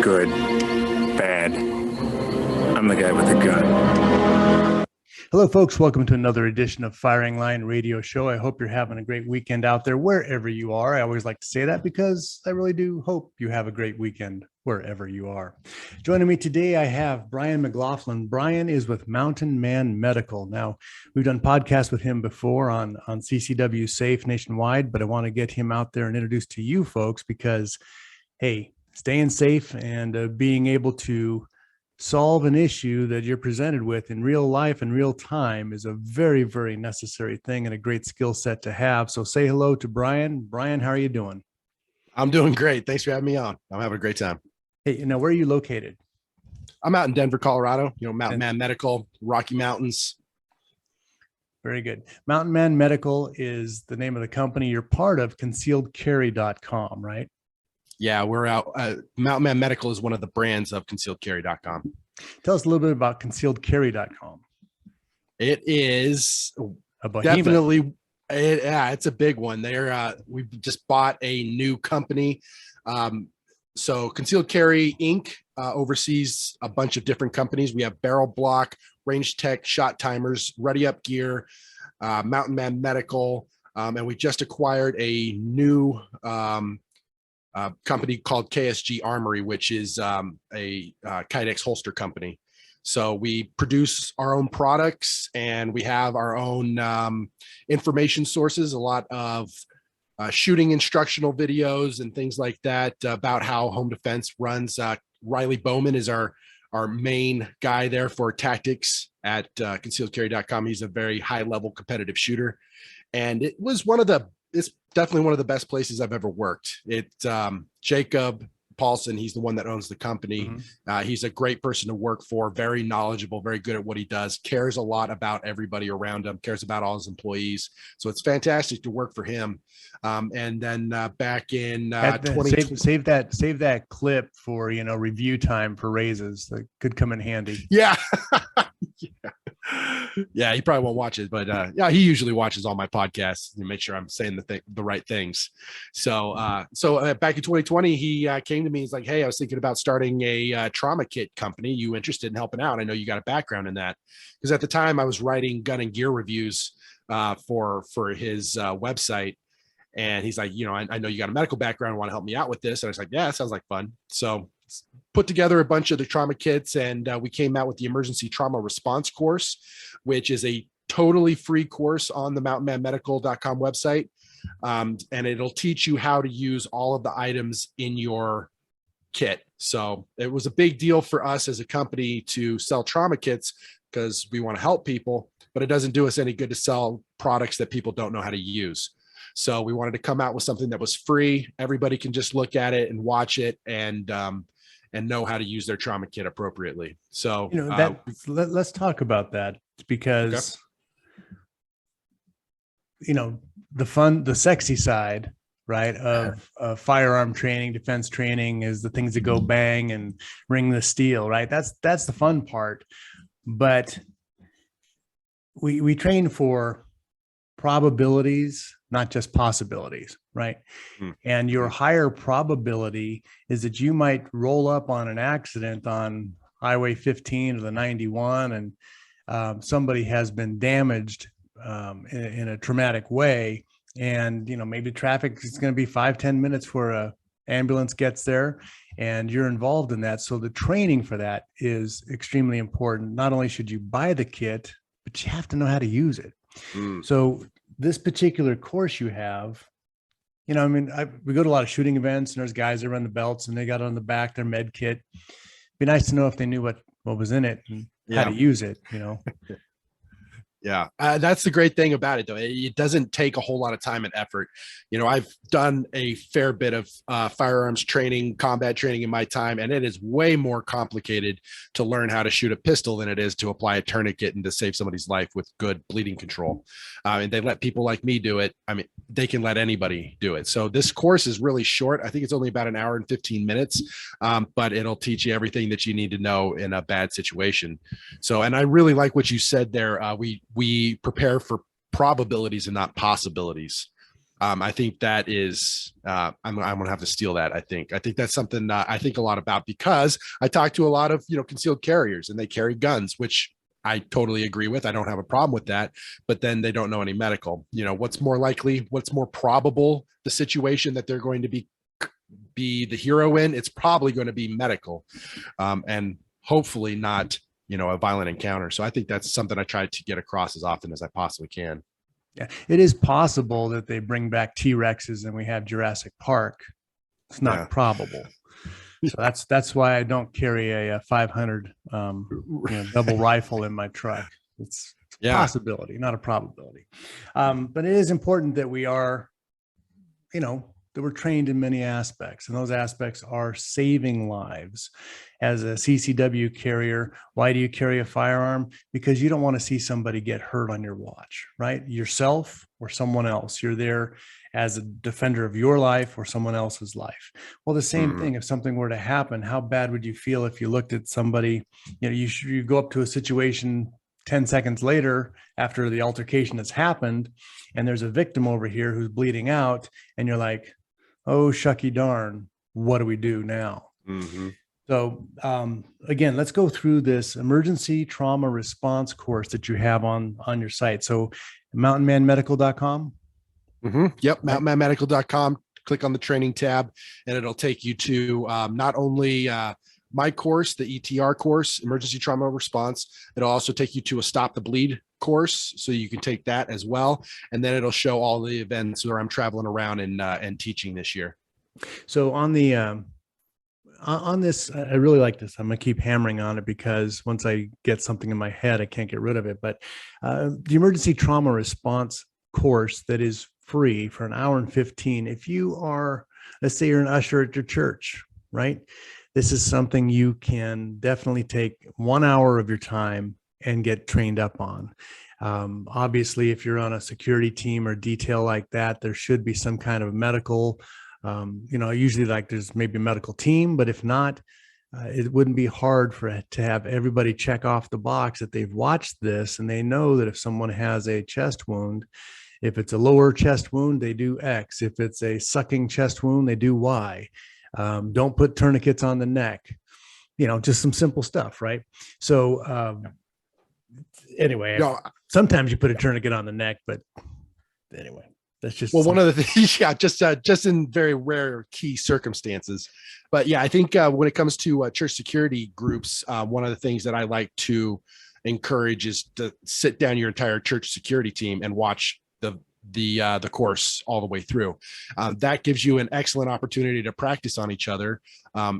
Good. Bad. I'm the guy with the gun. Hello, folks. Welcome to another edition of Firing Line Radio Show. I hope you're having a great weekend out there, wherever you are. I always like to say that because I really do hope you have a great weekend wherever you are. Joining me today, I have Brian McLaughlin. Brian is with Mountain Man Medical. Now, we've done podcasts with him before on CCW Safe nationwide, but I want to get him out there and introduce to you folks because, hey, staying safe and being able to solve an issue that you're presented with in real life and real time is a very, very necessary thing and a great skill set to have. So say hello to Brian. Brian, how are you doing? I'm doing great. Thanks for having me on. I'm having a great time. Hey, now where are you located? I'm out in Denver, Colorado, Mountain Man Medical, Rocky Mountains. Very good. Mountain Man Medical is the name of the company. You're part of concealedcarry.com, right? Yeah, we're out. Mountain Man Medical is one of the brands of concealedcarry.com. Tell us a little bit about concealedcarry.com. It is definitely, it's a big one. We just bought a new company. So Concealed Carry Inc. Oversees a bunch of different companies. We have Barrel Block, Range Tech, Shot Timers, Ready Up Gear, Mountain Man Medical, and we just acquired a new company called KSG Armory, which is a Kydex holster company. So we produce our own products and we have our own information sources, a lot of shooting instructional videos and things like that about how home defense runs. Riley Bowman is our main guy there for tactics at concealedcarry.com. He's a very high level competitive shooter. And it's definitely one of the best places I've ever worked. Jacob Paulson, he's the one that owns the company. Mm-hmm. He's a great person to work for, very knowledgeable, very good at what he does, cares a lot about everybody around him, cares about all his employees. So it's fantastic to work for him. And then back in 2020, save that clip for, review time for raises that could come in handy. Yeah. Yeah, he probably won't watch it, but yeah, he usually watches all my podcasts and make sure I'm saying the right things. So back in 2020, he came to me. He's like, "Hey, I was thinking about starting a trauma kit company. You interested in helping out? I know you got a background in that." Because at the time, I was writing gun and gear reviews for his website, and he's like, I know you got a medical background. Want to help me out with this? And I was like, "Yeah, that sounds like fun." So put together a bunch of the trauma kits, and we came out with the emergency trauma response course, which is a totally free course on the mountainmanmedical.com website. And it'll teach you how to use all of the items in your kit. So it was a big deal for us as a company to sell trauma kits because we want to help people, but it doesn't do us any good to sell products that people don't know how to use. So we wanted to come out with something that was free. Everybody can just look at it and watch it and know how to use their trauma kit appropriately. So let's talk about that because, the sexy side, right, of firearm training, defense training is the things that go bang and ring the steel, right? That's the fun part. But we train for probabilities, not just possibilities, right? And your higher probability is that you might roll up on an accident on Highway 15 or the 91 and somebody has been damaged in a traumatic way. And, maybe traffic is going to be 5-10 minutes before a ambulance gets there and you're involved in that. So the training for that is extremely important. Not only should you buy the kit, but you have to know how to use it. So this particular course you have, we go to a lot of shooting events and there's guys that run the belts and they got on the back their med kit. Be nice to know if they knew what was in it and how to use it, Yeah, that's the great thing about it, though. It doesn't take a whole lot of time and effort. I've done a fair bit of firearms training, combat training in my time, and it is way more complicated to learn how to shoot a pistol than it is to apply a tourniquet and to save somebody's life with good bleeding control. And they let people like me do it. I mean, they can let anybody do it. So this course is really short. I think it's only about an hour and 15 minutes, but it'll teach you everything that you need to know in a bad situation. So, and I really like what you said there. We prepare for probabilities and not possibilities. I think that is, I'm going to have to steal that. I think that's something I think a lot about, because I talk to a lot of, concealed carriers, and they carry guns, which I totally agree with. I don't have a problem with that, but then they don't know any medical. What's more likely, what's more probable, the situation that they're going to be the hero in, it's probably going to be medical, and hopefully not, a violent encounter. So I think that's something I try to get across as often as I possibly can. Yeah, it is possible that they bring back T-Rexes and we have Jurassic Park. It's not probable. So that's why I don't carry a 500 double rifle in my truck. It's a possibility, not a probability. But it is important that we are, that we're trained in many aspects, and those aspects are saving lives. As a CCW carrier, why do you carry a firearm? Because you don't want to see somebody get hurt on your watch, right? Yourself or someone else. You're there as a defender of your life or someone else's life. Well, the same thing, if something were to happen, how bad would you feel if you looked at somebody, you go up to a situation 10 seconds later after the altercation has happened, and there's a victim over here who's bleeding out, and you're like, oh, shucky darn, what do we do now? So again, let's go through this emergency trauma response course that you have on your site. So mountainmanmedical.com. Yep. mountainmanmedical.com. Click on the training tab, and it'll take you to not only my course, the ETR course, emergency trauma response. It'll also take you to a stop the bleed course, so you can take that as well. And then it'll show all the events where I'm traveling around and teaching this year. So on this, I really like this. I'm going to keep hammering on it, because once I get something in my head, I can't get rid of it. But the emergency trauma response course that is free for an hour and 15. If you are, let's say you're an usher at your church, right? This is something you can definitely take 1 hour of your time and get trained up on. Obviously, if you're on a security team or detail like that, there should be some kind of medical, usually like there's maybe a medical team, but if not, it wouldn't be hard to have everybody check off the box that they've watched this, and they know that if someone has a chest wound, if it's a lower chest wound, they do X. If it's a sucking chest wound, they do Y. Don't put tourniquets on the neck, just some simple stuff, right? So anyway, sometimes you put a tourniquet on the neck, but anyway, that's just one of the things. Just in very rare key circumstances. But I think when it comes to church security groups, one of the things that I like to encourage is to sit down your entire church security team and watch the course all the way through. That gives you an excellent opportunity to practice on each other,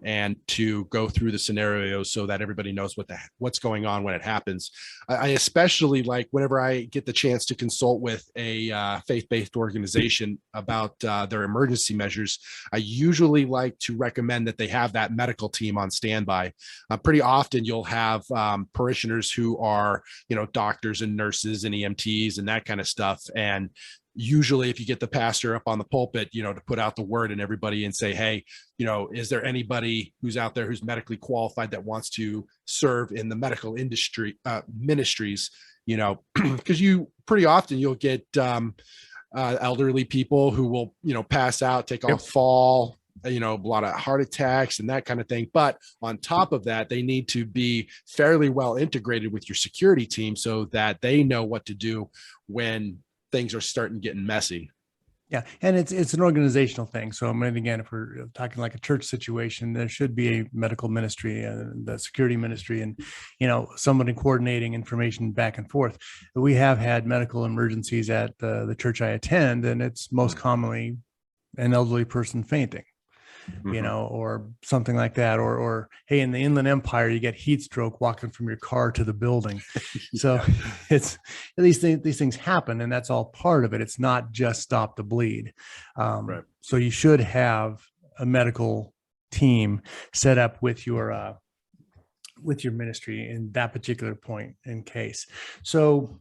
and to go through the scenarios so that everybody knows what's going on when it happens. I especially like whenever I get the chance to consult with a faith-based organization about their emergency measures. I usually like to recommend that they have that medical team on standby. Pretty often you'll have parishioners who are, doctors and nurses and EMTs and that kind of stuff. And usually if you get the pastor up on the pulpit, to put out the word and everybody and say, hey, is there anybody who's out there who's medically qualified that wants to serve in the medical industry, ministries, because pretty often you'll get elderly people who will, pass out, take off, fall, a lot of heart attacks and that kind of thing. But on top of that, they need to be fairly well integrated with your security team so that they know what to do when things are starting getting messy. Yeah. And it's an organizational thing. So again, if we're talking like a church situation, there should be a medical ministry and the security ministry and, somebody coordinating information back and forth. We have had medical emergencies at the church I attend, and it's most commonly an elderly person fainting, or something like that, or hey, in the Inland Empire, you get heat stroke walking from your car to the building. So it's these things happen, and that's all part of it. It's not just stop the bleed. Right. So you should have a medical team set up with your ministry in that particular point in case. So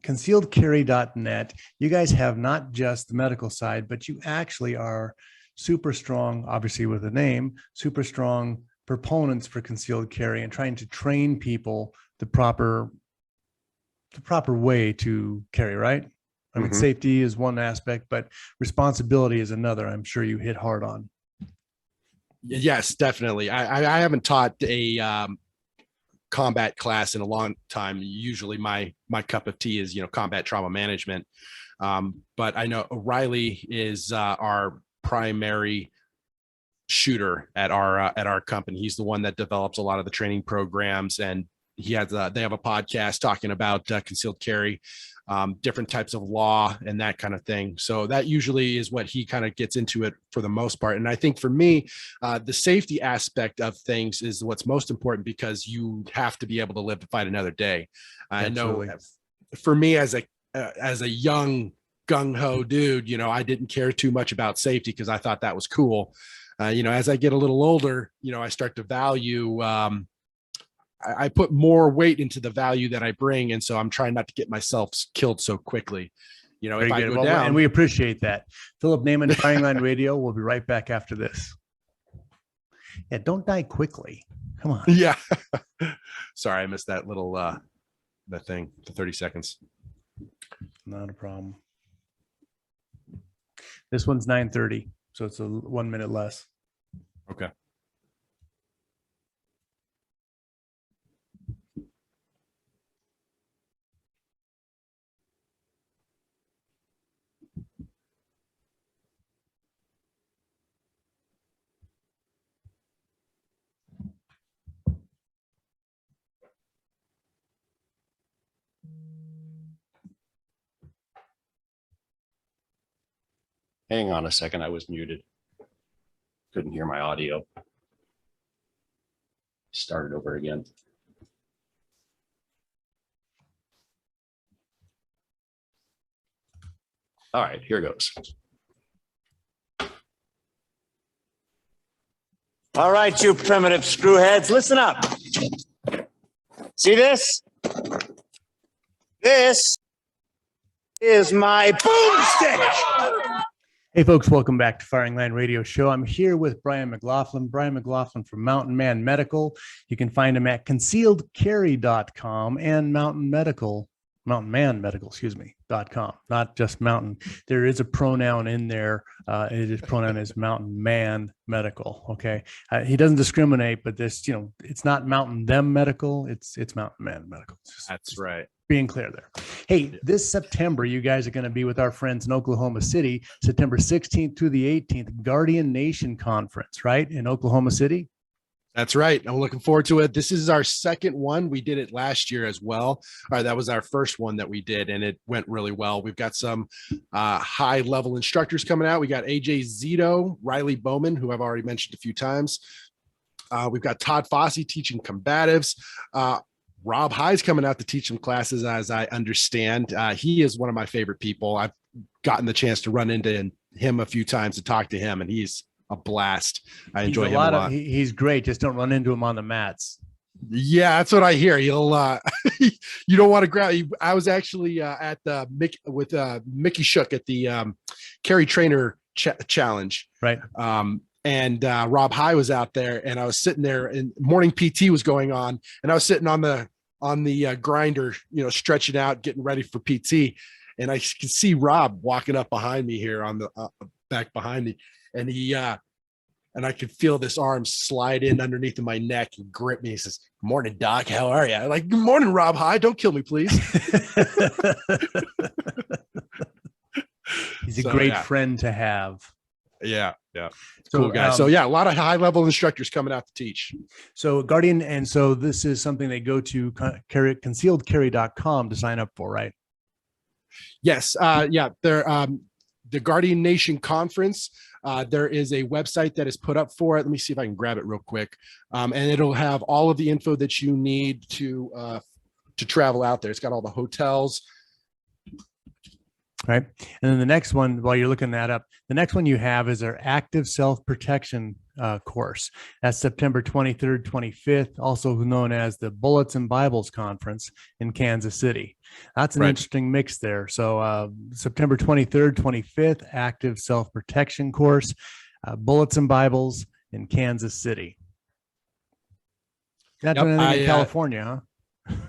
concealedcarry.net, you guys have not just the medical side, but you actually are super strong, obviously with a name, super strong proponents for concealed carry and trying to train people the proper way to carry, right? I mean, safety is one aspect, but responsibility is another. I'm sure you hit hard on. Yes, definitely. I haven't taught a combat class in a long time. Usually my cup of tea is, combat trauma management. But I know O'Reilly is our primary shooter at our company. He's the one that develops a lot of the training programs, and they have a podcast talking about concealed carry, different types of law and that kind of thing. So that usually is what he kind of gets into it for the most part. And I think for me, the safety aspect of things is what's most important, because you have to be able to live to fight another day. I know for me as a young gung-ho dude, I didn't care too much about safety because I thought that was cool. As I get a little older, I start to value, I put more weight into the value that I bring. And so I'm trying not to get myself killed so quickly. If I go down. And we appreciate that. Philip Naiman, Firing Line Radio. We'll be right back after this. Yeah, don't die quickly. Come on. Yeah. Sorry, I missed that little, that thing, the 30 seconds. Not a problem. This one's 9:30, so it's 1 minute less. Okay. Hang on a second, I was muted. Couldn't hear my audio. Start it over again. All right, here goes. All right, you primitive screwheads, listen up. See this? This is my boomstick. Hey, folks, welcome back to Firing Line Radio Show. I'm here with Brian McLaughlin. Brian McLaughlin from Mountain Man Medical. You can find him at concealedcarry.com and mountainman.com, not just mountain. There is a pronoun in there. His pronoun is Mountain Man Medical. Okay. He doesn't discriminate, but this, it's not Mountain Them Medical. It's Mountain Man Medical. That's right. Being clear there. Hey, this September, you guys are going to be with our friends in Oklahoma City, September 16th through the 18th, Guardian Nation Conference, right? In Oklahoma City. That's right. I'm looking forward to it. This is our second one. We did it last year as well. All right, that was our first one that we did, and it went really well. We've got some high-level instructors coming out. We got AJ Zito, Riley Bowman, who I've already mentioned a few times. We've got Todd Fossey teaching combatives. Rob High's coming out to teach some classes, as I understand. He is one of my favorite people. I've gotten the chance to run into him a few times to talk to him, and he's a blast. I enjoy him a lot. He's great. Just don't run into him on the mats. Yeah, that's what I hear. He'll you don't want to grab. I was actually at the Mickey Shook at the Carry Trainer Challenge, right? And Rob High was out there, and I was sitting there, and morning PT was going on, and I was sitting on the grinder, stretching out, getting ready for PT, and I could see Rob walking up behind me here on the back behind me, and he and I could feel this arm slide in underneath of my neck and grip me. He says, "Morning, Doc. How are you?" I'm like, "Good morning, Rob High. Don't kill me, please." He's a great friend to have. Yeah. Cool guy. So a lot of high-level instructors coming out to teach. So Guardian, and so this is something they go to concealedcarry.com to sign up for, right? Yes. They're the Guardian Nation Conference. There is a website that is put up for it. Let me see if I can grab it real quick. And it'll have all of the info that you need to travel out there. It's got all the hotels. Right. And then the next one, while you're looking that up, the next one you have is our active self-protection course. That's September 23rd, 25th, also known as the Bullets and Bibles Conference in Kansas City. That's an interesting mix there. So September 23rd, 25th, active self-protection course, Bullets and Bibles in Kansas City. Not doing anything in California, huh?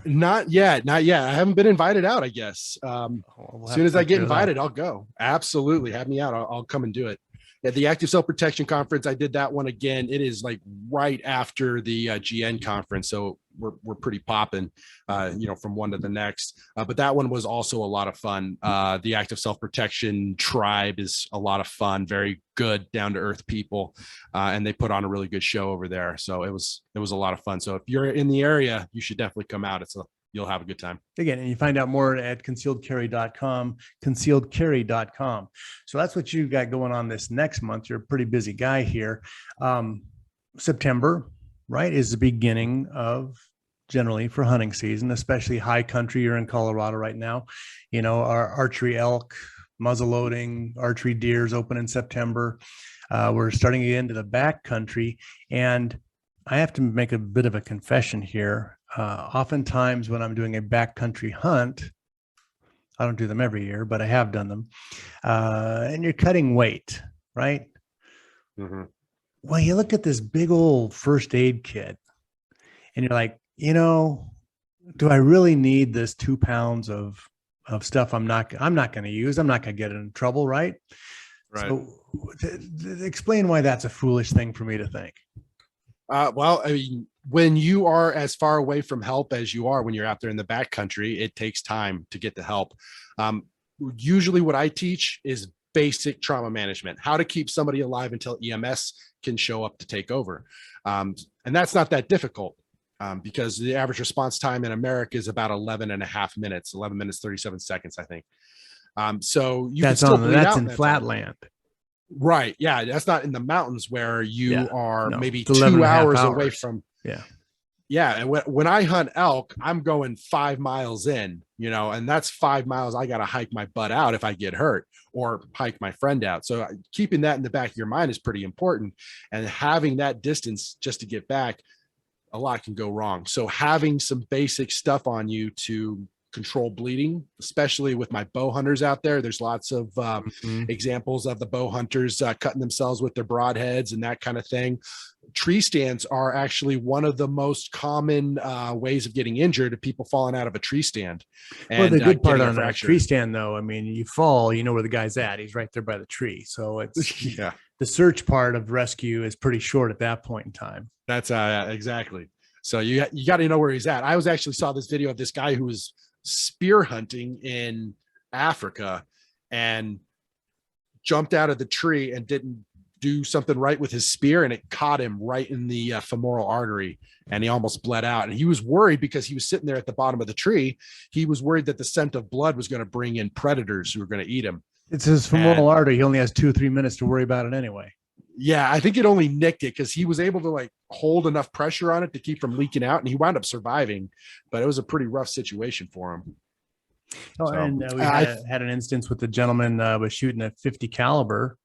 Not yet. Not yet. I haven't been invited out, I guess. We'll As have soon as to I get figure that out. invited, I'll go. Absolutely. Have me out. I'll come and do it. Yeah, the Active Self Protection Conference, I did that one again. It is like right after the GN conference. So we're pretty popping, from one to the next. But that one was also a lot of fun. The Active Self Protection tribe is a lot of fun, very good, down to earth people. And they put on a really good show over there. So it was a lot of fun. So if you're in the area, you should definitely come out. You'll have a good time. Again, and you find out more at concealedcarry.com. So that's what you've got going on this next month. You're a pretty busy guy here. September, right, is the beginning of generally for hunting season, especially high country. You're in Colorado right now. Our archery elk, muzzleloading, archery deers open in September. We're starting to get into the back country, and I have to make a bit of a confession here. Oftentimes when I'm doing a backcountry hunt, I don't do them every year, but I have done them. And you're cutting weight, right? Mm-hmm. Well, you look at this big old first aid kit and you're like, do I really need this 2 pounds of stuff I'm not going to use? I'm not going to get in trouble, right? Right. So explain why that's a foolish thing for me to think. Well, I mean, when you are as far away from help as you are when you're out there in the backcountry, it takes time to get the help. Usually what I teach is basic trauma management, how to keep somebody alive until EMS can show up to take over. And that's not that difficult because the average response time in America is about 11 minutes, 37 seconds, I think. So you can still bleed out in flatland. Right. Yeah. That's not in the mountains where you are maybe 2 hours away from. Yeah. Yeah. And when I hunt elk, I'm going 5 miles in, and that's 5 miles. I got to hike my butt out if I get hurt or hike my friend out. So keeping that in the back of your mind is pretty important. And having that distance just to get back, a lot can go wrong. So having some basic stuff on you to control bleeding, especially with my bow hunters out there. There's lots of examples of the bow hunters cutting themselves with their broadheads and that kind of thing. Tree stands are actually one of the most common ways of getting injured, of people falling out of a tree stand. And, the good part on a tree stand, though, I mean, you fall, you know where the guy's at. He's right there by the tree. So it's the search part of rescue is pretty short at that point in time. That's exactly. So you got to know where he's at. I actually saw this video of this guy who was spear hunting in Africa and jumped out of the tree and didn't do something right with his spear, and it caught him right in the femoral artery, and he almost bled out. And he was worried because he was sitting there at the bottom of the tree. He was worried that the scent of blood was going to bring in predators who were going to eat him. It's his femoral artery. He only has 2 or 3 minutes to worry about it anyway. Yeah, I think it only nicked it because he was able to hold enough pressure on it to keep from leaking out, and he wound up surviving, but it was a pretty rough situation for him. And we had an instance with the gentleman was shooting a 50 caliber.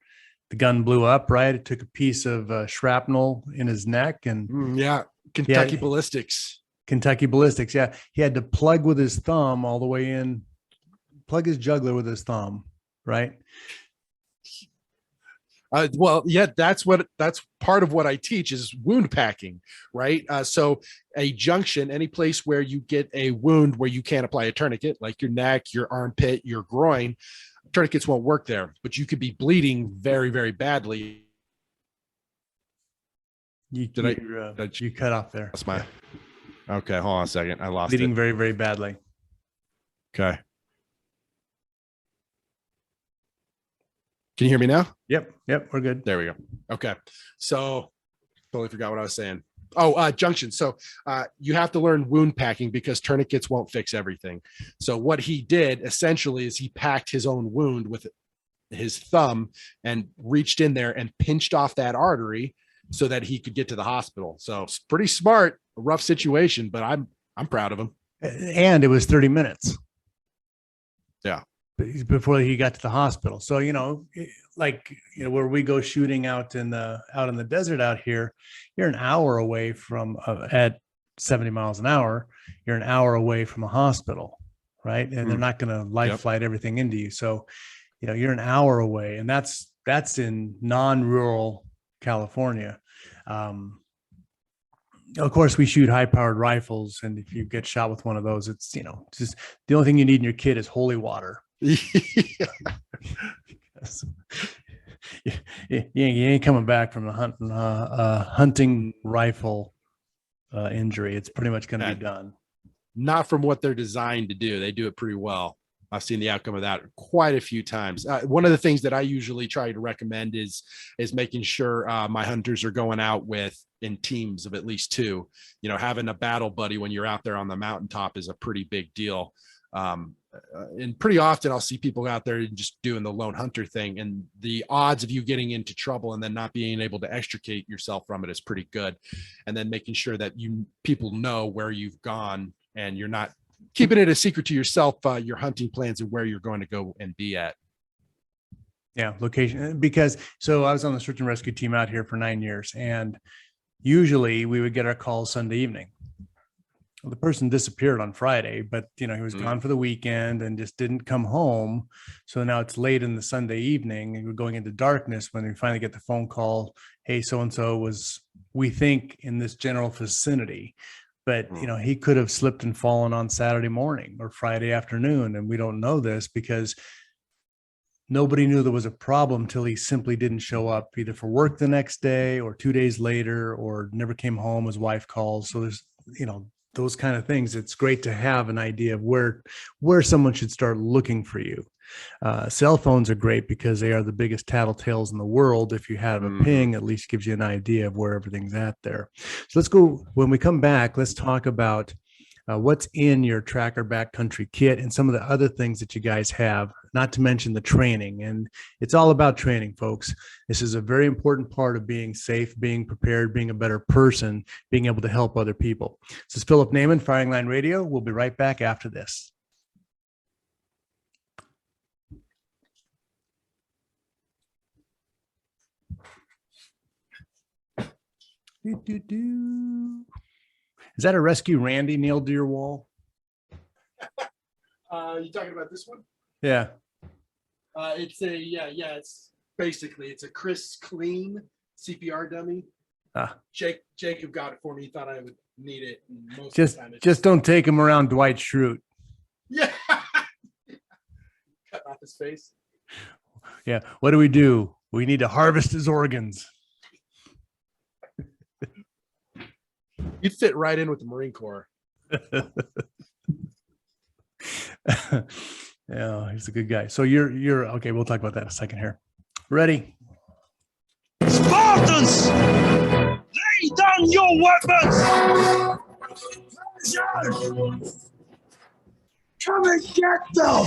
The gun blew up, right? It took a piece of shrapnel in his neck, and Kentucky ballistics. Yeah, he had to plug with his thumb all the way in, plug his jugular with his thumb, right? That's part of what I teach is wound packing, right? So a junction, any place where you get a wound where you can't apply a tourniquet, like your neck, your armpit, your groin, tourniquets won't work there, but you could be bleeding very, very badly. You cut off there. That's my, okay. Hold on a second. I lost bleeding it. very, very badly. Okay. Can you hear me now? Yep. We're good. There we go. Okay. So totally forgot what I was saying. Junction. So you have to learn wound packing because tourniquets won't fix everything. So what he did essentially is he packed his own wound with his thumb and reached in there and pinched off that artery so that he could get to the hospital. So it's pretty smart, a rough situation, but I'm proud of him. And it was 30 minutes. Yeah. Before he got to the hospital. So, where we go shooting out in the desert out here, you're an hour away from at 70 miles an hour, you're an hour away from a hospital, right? And they're not going to life flight everything into you. So, you're an hour away, and that's in non-rural California. Of course, we shoot high-powered rifles, and if you get shot with one of those, it's just the only thing you need in your kit is holy water. you, you ain't coming back from the hunting rifle injury. It's pretty much going to be done. Not from what they're designed to do. They do it pretty well. I've seen the outcome of that quite a few times. One of the things that I usually try to recommend is making sure my hunters are going out in teams of at least 2. Having a battle buddy when you're out there on the mountaintop is a pretty big deal. And pretty often I'll see people out there just doing the lone hunter thing, and the odds of you getting into trouble and then not being able to extricate yourself from it is pretty good. And then making sure that people know where you've gone and you're not keeping it a secret to yourself, your hunting plans and where you're going to go and be at. Yeah, location. Because so I was on the search and rescue team out here for 9 years, and usually we would get our calls Sunday evening. Well, the person disappeared on Friday, but he was gone for the weekend and just didn't come home. So now it's late in the Sunday evening, and we're going into darkness when we finally get the phone call. Hey, so-and-so was, we think, in this general vicinity. But, he could have slipped and fallen on Saturday morning or Friday afternoon. And we don't know this because nobody knew there was a problem till he simply didn't show up either for work the next day or 2 days later, or never came home. His wife calls. So there's, those kind of things. It's great to have an idea of where someone should start looking for you. Cell phones are great because they are the biggest tattletales in the world. If you have a ping, at least gives you an idea of where everything's at there. So let's go, when we come back, let's talk about what's in your tracker backcountry kit and some of the other things that you guys have, not to mention the training. And it's all about training, folks. This is a very important part of being safe, being prepared, being a better person, being able to help other people. This is Philip Naiman, Firing Line Radio. We'll be right back after this. Is that a Rescue Randy nailed to your wall? You talking about this one? Yeah. It's a Chris Clean CPR dummy. Jacob got it for me. He thought I would need it. Most of the time just don't take him around Dwight Schrute. Yeah. Cut off his face. Yeah. What do? We need to harvest his organs. You'd fit right in with the Marine Corps. Yeah, he's a good guy. So you're okay. We'll talk about that in a second here. Ready? Spartans, lay down your weapons. Come and get them.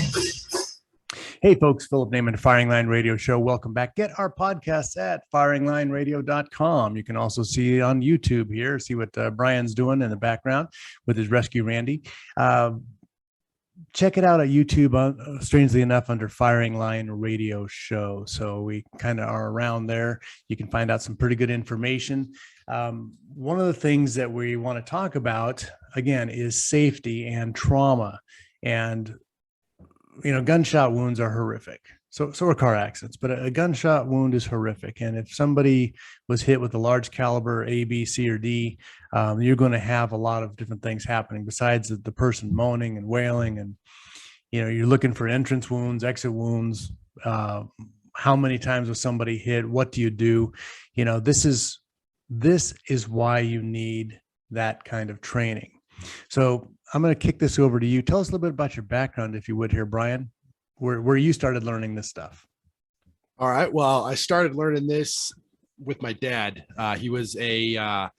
Hey, folks, Philip Naiman, Firing Line Radio Show. Welcome back. Get our podcasts at firinglineradio.com. You can also see it on YouTube here, see what Brian's doing in the background with his Rescue Randy. Check it out at YouTube, strangely enough, under Firing Line Radio Show. So we kind of are around there. You can find out some pretty good information. One of the things that we want to talk about, again, is safety and trauma. And gunshot wounds are horrific. So are car accidents, but a gunshot wound is horrific. And if somebody was hit with a large caliber A, B, C, or D, you're going to have a lot of different things happening besides the person moaning and wailing. And, you're looking for entrance wounds, exit wounds. How many times was somebody hit? What do you do? This is why you need that kind of training. So I'm going to kick this over to you. Tell us a little bit about your background, if you would, here, Brian, where you started learning this stuff. All right. Well, I started learning this with my dad. He was a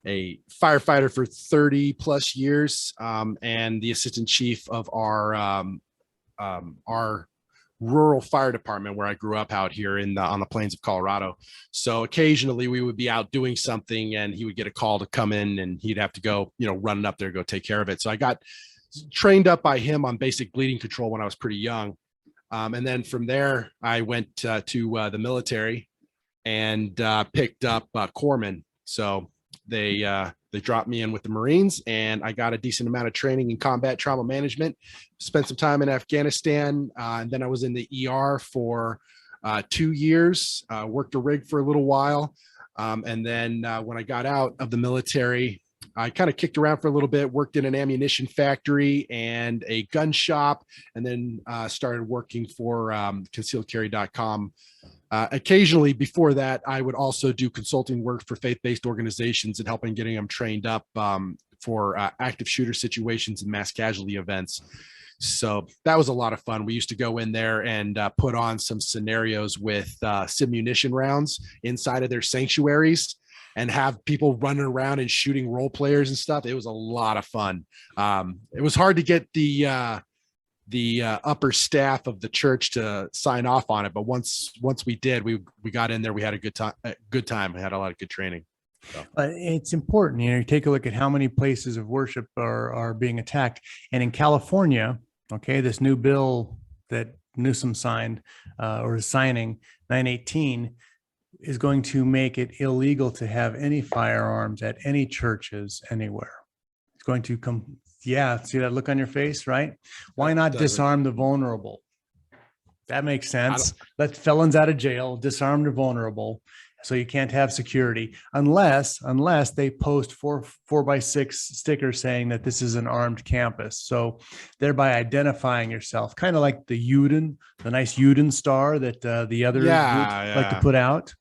firefighter for 30 plus years, and the assistant chief of our rural fire department where I grew up out here on the plains of Colorado. So occasionally we would be out doing something and he would get a call to come in and he'd have to go, running up there, go take care of it. So I got trained up by him on basic bleeding control when I was pretty young. And then from there, I went to the military and picked up corpsman. So they dropped me in with the Marines, and I got a decent amount of training in combat trauma management. Spent some time in Afghanistan, and then I was in the ER for 2 years. Worked a rig for a little while, and then when I got out of the military, I kind of kicked around for a little bit, worked in an ammunition factory and a gun shop, and then started working for concealedcarry.com. Occasionally before that, I would also do consulting work for faith-based organizations and helping getting them trained up for active shooter situations and mass casualty events. So that was a lot of fun. We used to go in there and put on some scenarios with simunition rounds inside of their sanctuaries and have people running around and shooting role players and stuff. It was a lot of fun. It was hard to get the upper staff of the church to sign off on it, but once we did, we got in there. We had a good time. We had a lot of good training. So. It's important, you take a look at how many places of worship are being attacked, and in California, okay, this new bill that Newsom signed or is signing, 918, is going to make it illegal to have any firearms at any churches anywhere. It's going to come. Yeah, see that look on your face, right? Why not disarm the vulnerable? That makes sense. Let felons out of jail, disarm the vulnerable, so you can't have security unless they post 4x6 stickers saying that this is an armed campus. So thereby identifying yourself, kind of like the Uden, the nice Uden star that the other groups like to put out,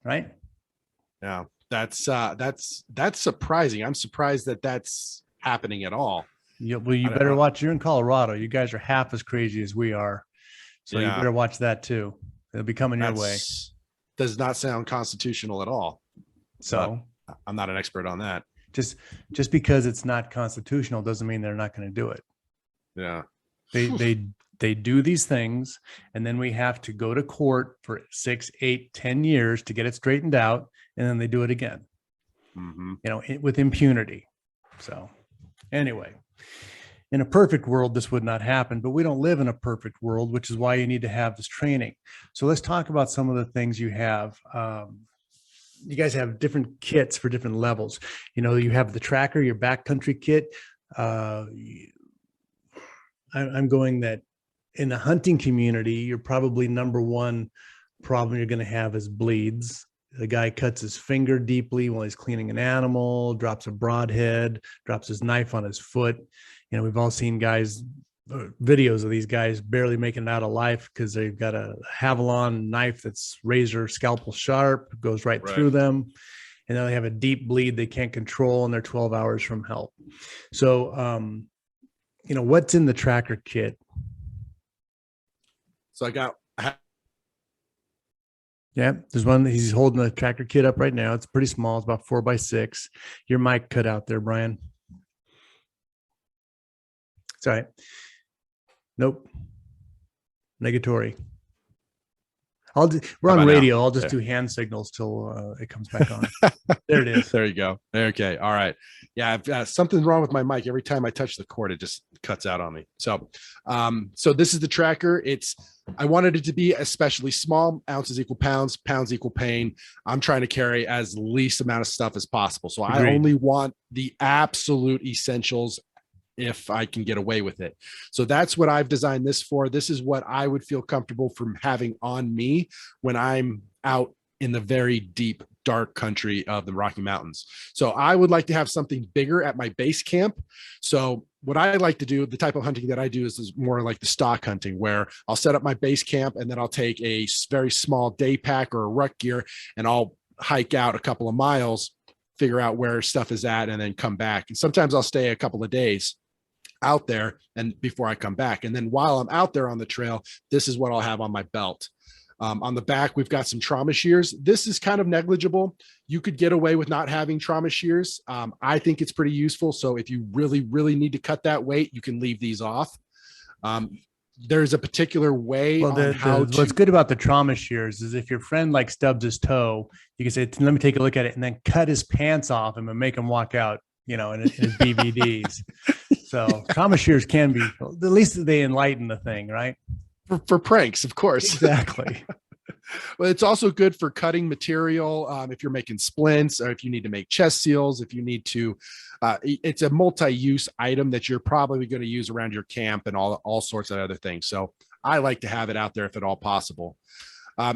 right? Yeah, that's surprising. I'm surprised that that's happening at all. You better watch. You're in Colorado. You guys are half as crazy as we are, so you better watch that too. It'll be coming your way. Does not sound constitutional at all. So I'm not an expert on that. Just because it's not constitutional doesn't mean they're not going to do it. Yeah. They do these things, and then we have to go to court for 6, 8, 10 years to get it straightened out, and then they do it again. With impunity. So anyway, in a perfect world, this would not happen, but we don't live in a perfect world, which is why you need to have this training. So let's talk about some of the things you have. You guys have different kits for different levels. You have the tracker, your backcountry kit. I'm going that in the hunting community, you're probably number one problem you're going to have is bleeds. The guy cuts his finger deeply while he's cleaning an animal, drops a broadhead, drops his knife on his foot. We've all seen videos of these guys barely making it out of life because they've got a Havalon knife that's razor scalpel sharp, goes right through them. And then they have a deep bleed they can't control, and they're 12 hours from help. So, what's in the tracker kit? So there's one. He's holding the tracker kit up right now. It's pretty small. It's about 4x6. Your mic cut out there, Brian. It's all right. Nope. Negatory. We're on radio. I'll just do hand signals till it comes back on. There it is. There you go. Okay. All right. Yeah. Something's wrong with my mic. Every time I touch the cord, it just cuts out on me. So this is the tracker. I wanted it to be especially small. Ounces equal pounds, pounds equal pain. I'm trying to carry as least amount of stuff as possible. So I only want the absolute essentials if I can get away with it. So that's what I've designed this for. This is what I would feel comfortable from having on me when I'm out in the very deep, dark country of the Rocky Mountains. So I would like to have something bigger at my base camp. So what I like to do, the type of hunting that I do is more like the stock hunting, where I'll set up my base camp and then I'll take a very small day pack or a ruck gear and I'll hike out a couple of miles, figure out where stuff is at, and then come back. And sometimes I'll stay a couple of days out there and before I come back. And then while I'm out there on the trail, this is what I'll have on my belt. On the back, we've got some trauma shears. This is kind of negligible. You could get away with not having trauma shears. I think it's pretty useful. So if you really, really need to cut that weight, you can leave these off. There's a particular way what's good about the trauma shears is if your friend like stubs his toe, you can say, let me take a look at it, and then cut his pants off him and make him walk out, in his BVDs. So trauma shears can be, at least they enlighten the thing, right? For pranks, of course. Exactly. But it's also good for cutting material. If you're making splints, or if you need to make chest seals, if you need to, it's a multi-use item that you're probably going to use around your camp and all sorts of other things. So I like to have it out there if at all possible.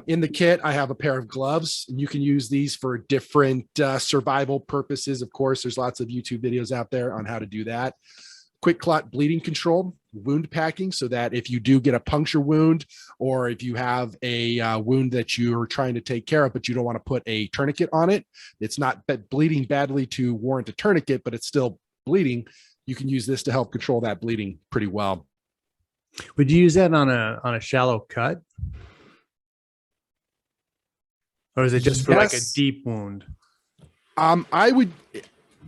In the kit, I have a pair of gloves, and you can use these for different survival purposes. Of course, there's lots of YouTube videos out there on how to do that. Quick clot bleeding control, wound packing, so that if you do get a puncture wound, or if you have a wound that you're trying to take care of, but you don't want to put a tourniquet on it, it's not bleeding badly to warrant a tourniquet, but it's still bleeding. You can use this to help control that bleeding pretty well. Would you use that on a shallow cut? Or is it just for like a deep wound?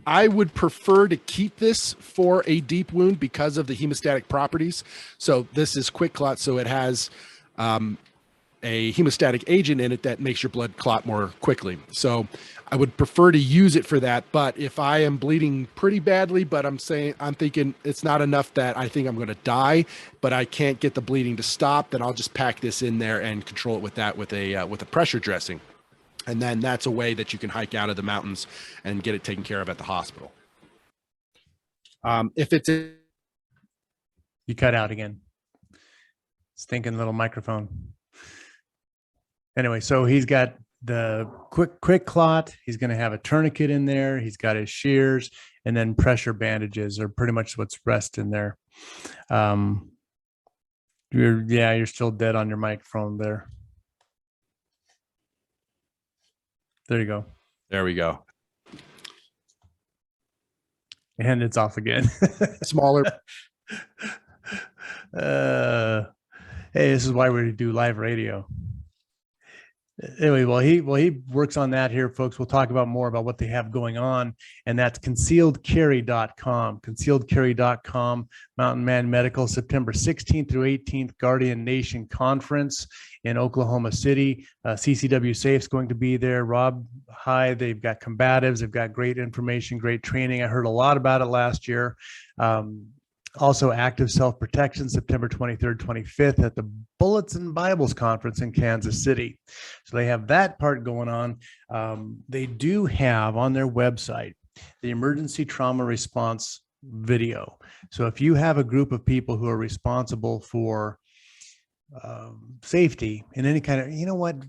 I would prefer to keep this for a deep wound because of the hemostatic properties. So this is quick clot, so it has a hemostatic agent in it that makes your blood clot more quickly. So I would prefer to use it for that. But if I am bleeding pretty badly, but I'm thinking it's not enough that I think I'm going to die, but I can't get the bleeding to stop, then I'll just pack this in there and control it with that with a pressure dressing. And then that's a way that you can hike out of the mountains and get it taken care of at the hospital. If it's You cut out again. Stinking little microphone. Anyway, so he's got the quick clot. He's going to have a tourniquet in there. He's got his shears, and then pressure bandages are pretty much what's rest in there. You're still dead on your microphone there. There you go. There we go. And it's off again. Smaller. Hey, this is why we do live radio. Anyway, while he works on that here, folks, we'll talk about more about what they have going on, and that's concealedcarry.com. Concealedcarry.com, Mountain Man Medical, September 16th through 18th, Guardian Nation Conference in Oklahoma City. CCW Safe's going to be there. Rob High, they've got combatives, they've got great information, great training. I heard a lot about it last year. Also, Active Self-Protection, September 23rd, 25th at the Bullets and Bibles Conference in Kansas City. So they have that part going on. They do have on their website the emergency trauma response video. So if you have a group of people who are responsible for safety in any kind of, you know what,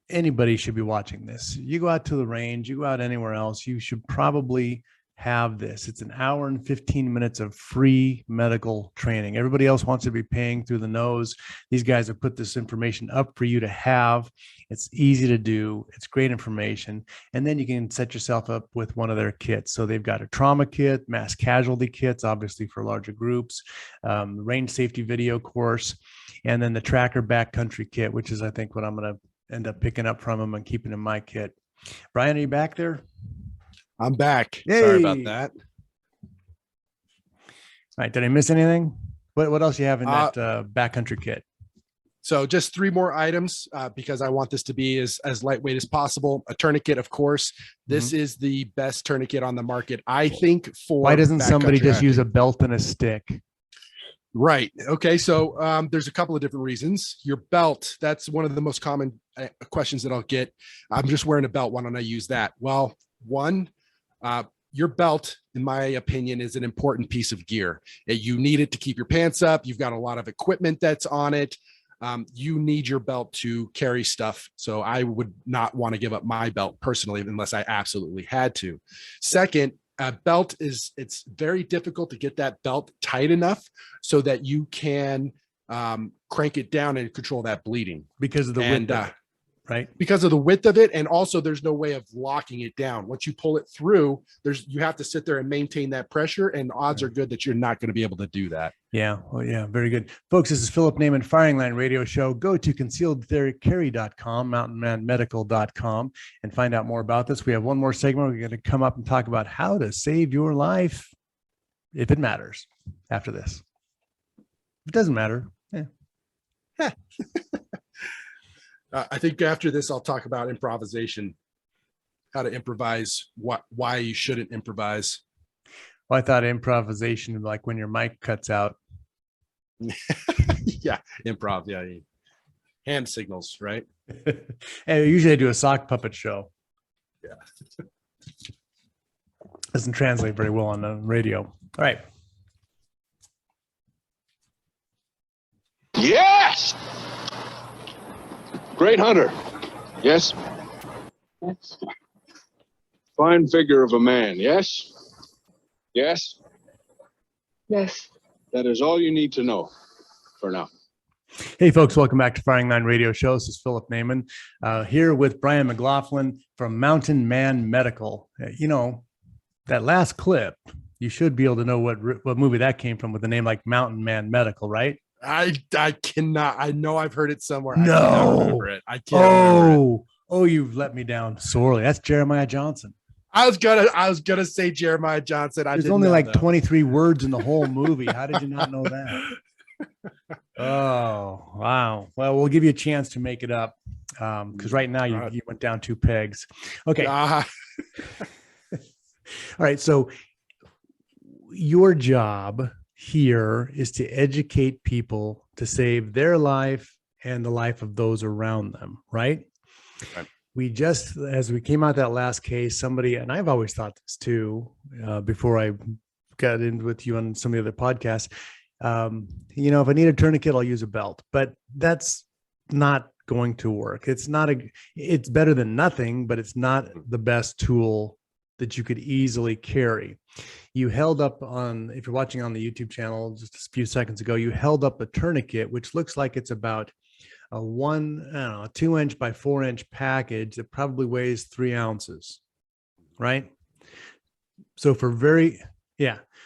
anybody should be watching this. You go out to the range, you go out anywhere else, you should probably have this. It's an hour and 15 minutes of free medical training. Everybody else wants to be paying through the nose. These guys have put this information up for you to have. It's easy to do. It's great information. And then you can set yourself up with one of their kits. So they've got a trauma kit, mass casualty kits, obviously for larger groups, range safety video course, and then the tracker backcountry kit, which is, I think, what I'm going to end up picking up from them and keeping in my kit. Brian, are you back there? I'm back. Yay. Sorry about that. All right. Did I miss anything? What else you have in that backcountry kit? So just 3 more items because I want this to be as lightweight as possible. A tourniquet, of course. This is the best tourniquet on the market, I think. For why doesn't somebody just use a belt and a stick? Right. Okay. So there's a couple of different reasons. Your belt, that's one of the most common questions that I'll get. I'm just wearing a belt. Why don't I use that? Well, one, your belt, in my opinion, is an important piece of gear. You need it to keep your pants up. You've got a lot of equipment that's on it. You need your belt to carry stuff. So I would not want to give up my belt personally, unless I absolutely had to. Second, a belt it's very difficult to get that belt tight enough so that you can crank it down and control that bleeding. Because of the wind. Right, because of the width of it, and also there's no way of locking it down. Once you pull it through, you have to sit there and maintain that pressure, and odds are good that you're not going to be able to do that. Yeah, well, yeah, very good, folks. This is Philip Naiman, Firing Line Radio Show. Go to concealedcarry.com, mountainmanmedical.com, and find out more about this. We have one more segment. We're going to come up and talk about how to save your life if it matters. After this, if it doesn't matter, yeah. I think after this, I'll talk about improvisation, how to improvise, why you shouldn't improvise. Well, I thought improvisation, like when your mic cuts out. Yeah, improv. Yeah, hand signals, right? And usually I do a sock puppet show. Yeah. Doesn't translate very well on the radio. All right. Yes! Great hunter. Yes? Yes. Fine figure of a man, yes? Yes? Yes. That is all you need to know for now. Hey, folks, welcome back to Firing Line Radio Show. This is Philip Naiman here with Brian McLaughlin from Mountain Man Medical. You know, that last clip, you should be able to know what movie that came from with a name like Mountain Man Medical, right? I cannot. I know I've heard it somewhere. No. I cannot remember it. I can't remember it. Oh, you've let me down sorely. That's Jeremiah Johnson. I was gonna say Jeremiah Johnson. There's only like 23 words in the whole movie. How did you not know that? Oh, wow. Well, we'll give you a chance to make it up because right now you went down 2 pegs. Okay. All right. So your job here is to educate people to save their life and the life of those around them, right? Right. We just, as we came out that last case, somebody, and I've always thought this too, before I got in with you on some of the other podcasts, you know, if I need a tourniquet, I'll use a belt, but that's not going to work. It's better than nothing, but it's not the best tool that you could easily carry. You held up if you're watching on the YouTube channel just a few seconds ago, you held up a tourniquet, which looks like it's about a 2-inch by 4-inch package that probably weighs 3 ounces, right? So for very,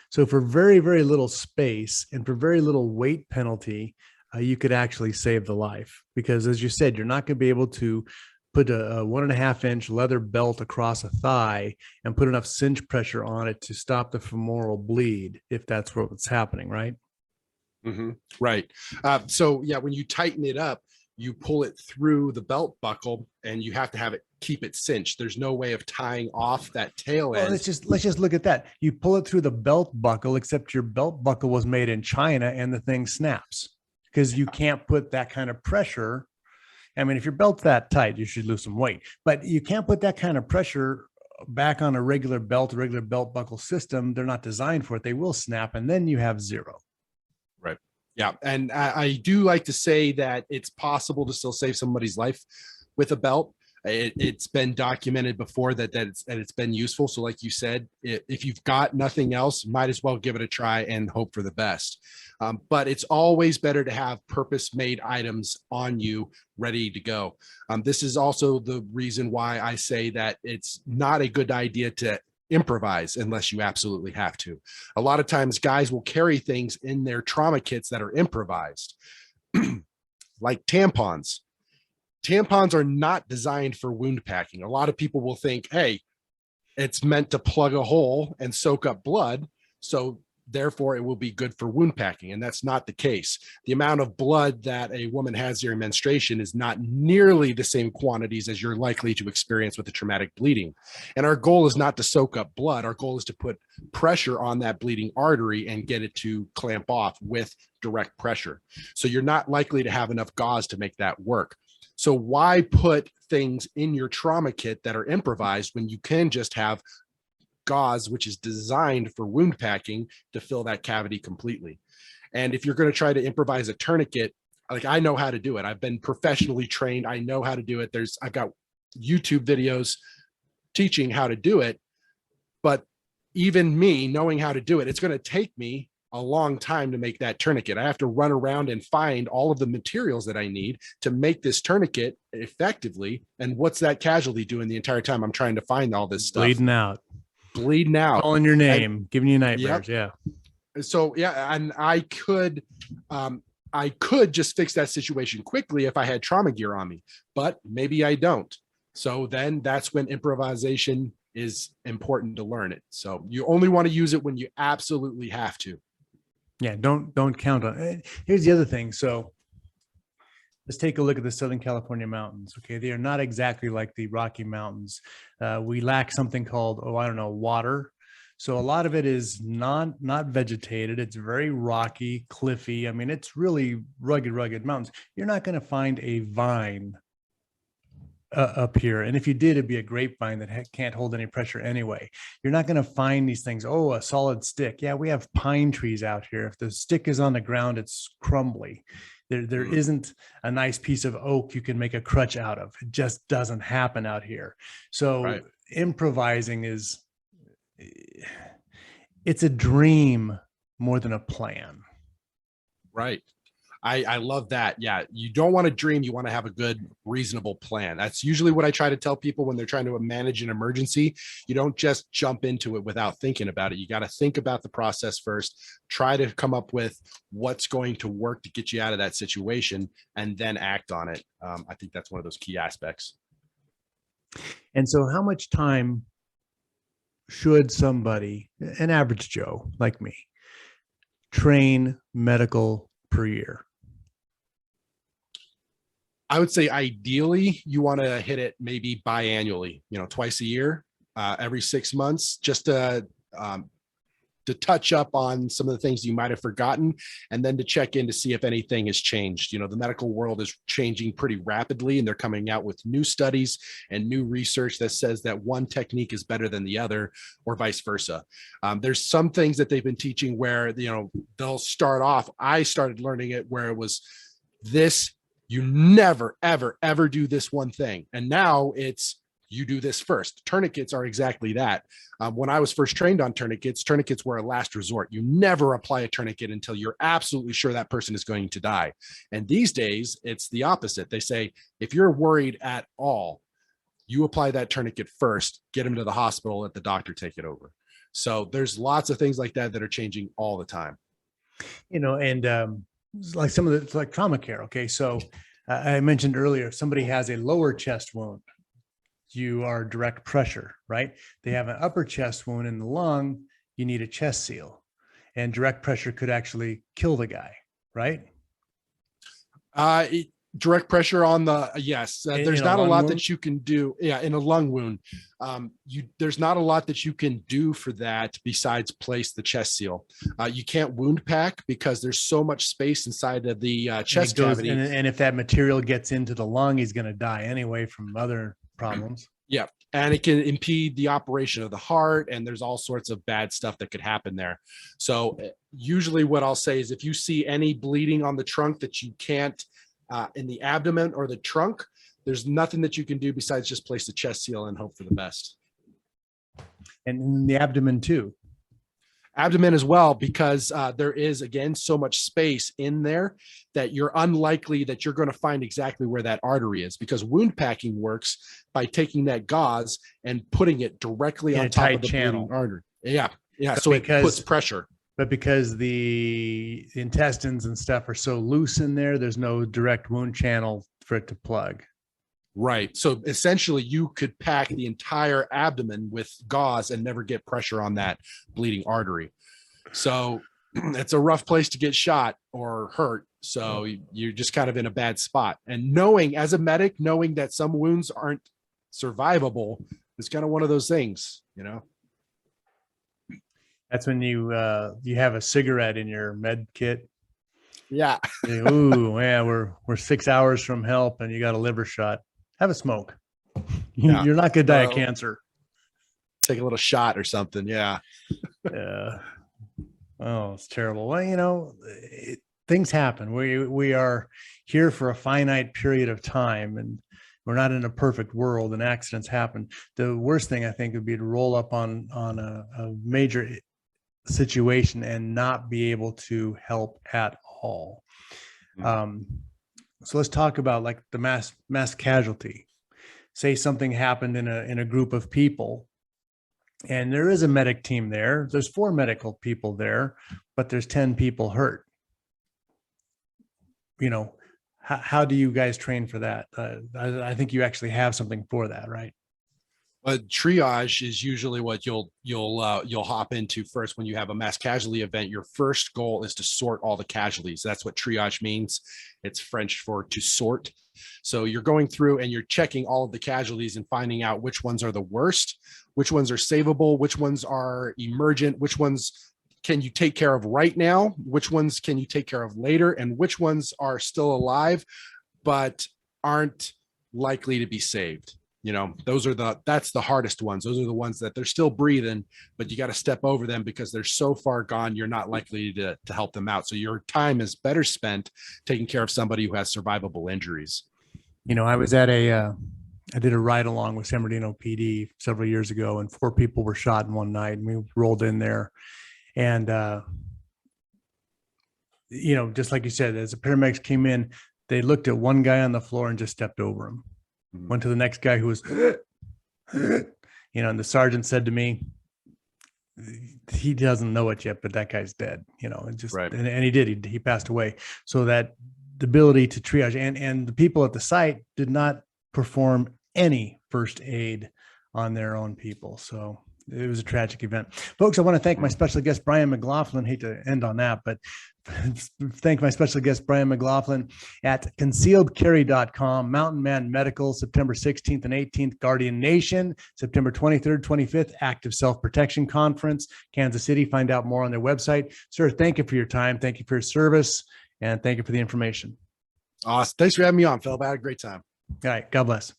very little space and for very little weight penalty, you could actually save the life because, as you said, you're not going to be able to put a 1.5-inch leather belt across a thigh and put enough cinch pressure on it to stop the femoral bleed if that's what's happening, right? Mm-hmm. Right. So yeah, when you tighten it up, you pull it through the belt buckle and you have to keep it cinched. There's no way of tying off that tail end. Well, let's just look at that. You pull it through the belt buckle, except your belt buckle was made in China and the thing snaps because you can't put that kind of pressure. I mean, if your belt's that tight, you should lose some weight, but you can't put that kind of pressure back on a regular belt buckle system. They're not designed for it. They will snap and then you have zero. Right. Yeah. And I do like to say that it's possible to still save somebody's life with a belt. It's been documented before that it's been useful. So like you said, if you've got nothing else, might as well give it a try and hope for the best. But it's always better to have purpose-made items on you ready to go. This is also the reason why I say that it's not a good idea to improvise unless you absolutely have to. A lot of times guys will carry things in their trauma kits that are improvised, like tampons. Tampons are not designed for wound packing. A lot of people will think, hey, it's meant to plug a hole and soak up blood, so therefore it will be good for wound packing. And that's not the case. The amount of blood that a woman has during menstruation is not nearly the same quantities as you're likely to experience with a traumatic bleeding. And our goal is not to soak up blood. Our goal is to put pressure on that bleeding artery and get it to clamp off with direct pressure. So you're not likely to have enough gauze to make that work. So why put things in your trauma kit that are improvised when you can just have gauze, which is designed for wound packing, to fill that cavity completely? And if you're going to try to improvise a tourniquet, like, I know how to do it. I've been professionally trained. I know how to do it. I've got YouTube videos teaching how to do it. But even me knowing how to do it, it's going to take me a long time to make that tourniquet. I have to run around and find all of the materials that I need to make this tourniquet effectively. And what's that casualty doing the entire time I'm trying to find all this stuff? Bleeding out. Calling your name, giving you nightmares. Yep. Yeah. So yeah, and I could just fix that situation quickly if I had trauma gear on me, but maybe I don't. So then that's when improvisation is important to learn it. So you only want to use it when you absolutely have to. Yeah, don't count on it. Here's the other thing. So let's take a look at the Southern California mountains. Okay, they are not exactly like the Rocky Mountains. We lack something called, water. So a lot of it is not vegetated. It's very rocky, cliffy. I mean, it's really rugged mountains. You're not going to find a vine up here. And if you did, it'd be a grapevine that can't hold any pressure anyway. You're not going to find these things. Oh, a solid stick. Yeah, we have pine trees out here. If the stick is on the ground, it's crumbly. There isn't a nice piece of oak you can make a crutch out of. It just doesn't happen out here. So Right. improvising it's a dream more than a plan. Right. I love that. Yeah. You don't want to dream. You want to have a good, reasonable plan. That's usually what I try to tell people when they're trying to manage an emergency. You don't just jump into it without thinking about it. You got to think about the process first, try to come up with what's going to work to get you out of that situation, and then act on it. I think that's one of those key aspects. And so how much time should somebody, an average Joe like me, train medical per year? I would say ideally you want to hit it maybe biannually, twice a year, every 6 months, just to touch up on some of the things you might have forgotten, and then to check in to see if anything has changed. The medical world is changing pretty rapidly, and they're coming out with new studies and new research that says that one technique is better than the other, or vice versa. There's some things that they've been teaching where, they'll start off. I started learning it where it was this, you never, ever, ever do this one thing. And now it's, you do this first. Tourniquets are exactly that. When I was first trained on tourniquets were a last resort. You never apply a tourniquet until you're absolutely sure that person is going to die. And these days, it's the opposite. They say, if you're worried at all, you apply that tourniquet first, get them to the hospital, let the doctor take it over. So there's lots of things like that that are changing all the time. And like some of the, it's like trauma care. Okay. So I mentioned earlier, if somebody has a lower chest wound, you are direct pressure, right? They have an upper chest wound in the lung, you need a chest seal, and direct pressure could actually kill the guy, right? Direct pressure on the, yes, there's not a lot that you can do. Yeah. In a lung wound, there's not a lot that you can do for that besides place the chest seal. You can't wound pack because there's so much space inside of the chest cavity. And if that material gets into the lung, he's going to die anyway from other problems. Yeah. And it can impede the operation of the heart, and there's all sorts of bad stuff that could happen there. So usually what I'll say is if you see any bleeding on the trunk that you can't in the abdomen or the trunk, there's nothing that you can do besides just place the chest seal and hope for the best. And in the abdomen too. Abdomen as well, because there is, again, so much space in there that you're unlikely that you're going to find exactly where that artery is, because wound packing works by taking that gauze and putting it directly on top of the bleeding artery. Yeah. Yeah. So it puts pressure. But because the intestines and stuff are so loose in there, there's no direct wound channel for it to plug. Right. So essentially you could pack the entire abdomen with gauze and never get pressure on that bleeding artery. So it's a rough place to get shot or hurt. So you're just kind of in a bad spot. And as a medic, knowing that some wounds aren't survivable is kind of one of those things, That's when you have a cigarette in your med kit. Yeah. Ooh, yeah, we're 6 hours from help and you got a liver shot. Have a smoke. Yeah. You're not going to die of cancer. Take a little shot or something. Yeah. Yeah. Oh, it's terrible. Well, things happen. We are here for a finite period of time, and we're not in a perfect world, and accidents happen. The worst thing I think would be to roll up on a major situation and not be able to help at all. So let's talk about like the mass casualty. Say something happened in a group of people, and there is a medic team there. There's 4 medical people there, but there's 10 people hurt. How do you guys train for that? I think you actually have something for that, right? Triage is usually what you'll hop into first when you have a mass casualty event. Your first goal is to sort all the casualties. That's what triage means. It's French for to sort. So you're going through and you're checking all of the casualties and finding out which ones are the worst, which ones are savable, which ones are emergent, which ones can you take care of right now, which ones can you take care of later, and which ones are still alive but aren't likely to be saved. You know, that's the hardest ones. Those are the ones that they're still breathing, but you got to step over them because they're so far gone. You're not likely to help them out. So your time is better spent taking care of somebody who has survivable injuries. You know, I was at I did a ride along with San Bernardino PD several years ago, and 4 people were shot in one night, and we rolled in there. And, you know, just like you said, as the paramedics came in, they looked at one guy on the floor and just stepped over him. Went to the next guy who was, you know, and the sergeant said to me, he doesn't know it yet, but that guy's dead, you know, and just, Right. and he did, he passed away. So that the ability to triage, and the people at the site did not perform any first aid on their own people. So it was a tragic event. Folks, I want to thank my special guest, Brian McLaughlin. Hate to end on that, but thank my special guest, Brian McLaughlin at concealedcarry.com, Mountain Man Medical, September 16th and 18th, Guardian Nation, September 23rd, 25th, Active Self-Protection Conference, Kansas City. Find out more on their website. Sir, thank you for your time. Thank you for your service, and thank you for the information. Awesome. Thanks for having me on, Philip. I had a great time. All right. God bless.